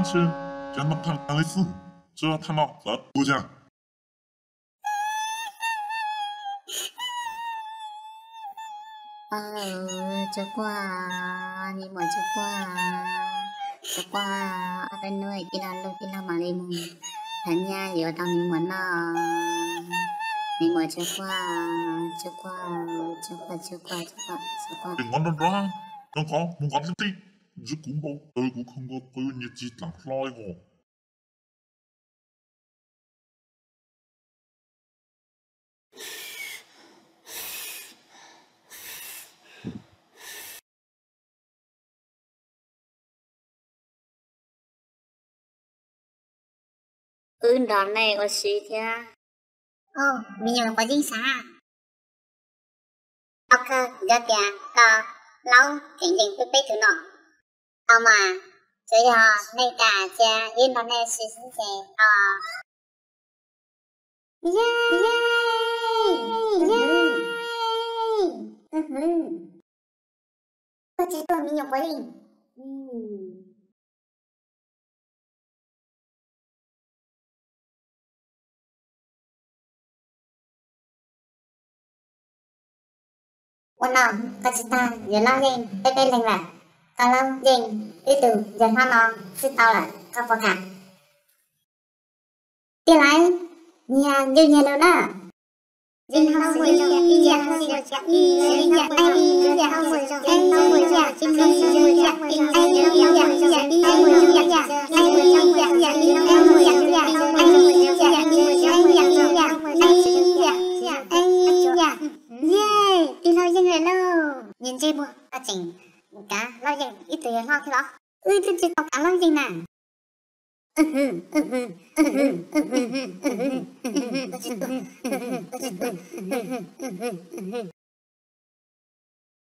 당신 잘못한 당했어. 저 하나 보자. Cho qua ni mo cho qua bên nơi kia là mà đi mùng thành nha giờ tao ni mo na ni mo cho qua Đừng ngon đâu ra. Đừng có muốn gắn lên đi. Chứ cũng bao tôi cũng không có bao nhiêu gì lắm loi hồ. đoạn này có gì thế mình nhớ có gì sao ok giờ kìa có lâu chính tôi biết thứ nó mà bây giờ này cả cha yên đoạn này xí tôi chỉ tôi mình nhớ có gì Bueno, cachita, yo no ding, pepe lengua. Kalau ding, itu jangan no, si tao là các phong hạt. Tiếp lại, nhà như nhà đâu đó. Ding không mùi cho, đi dạ không mùi cho, đi dạ ai đi dạ không mùi cho, em không mùi cho, chim không mùi cho, ai đi dạ đi không mùi cho, dạ ai đi dạ đi em mùi cho, dạ ai đi dạ đi đi lâu dân rồi lâu nhìn chơi bùa ta chỉnh cá lâu dân ít tuổi ngon thế đó tôi chỉ tao cá lâu dân nè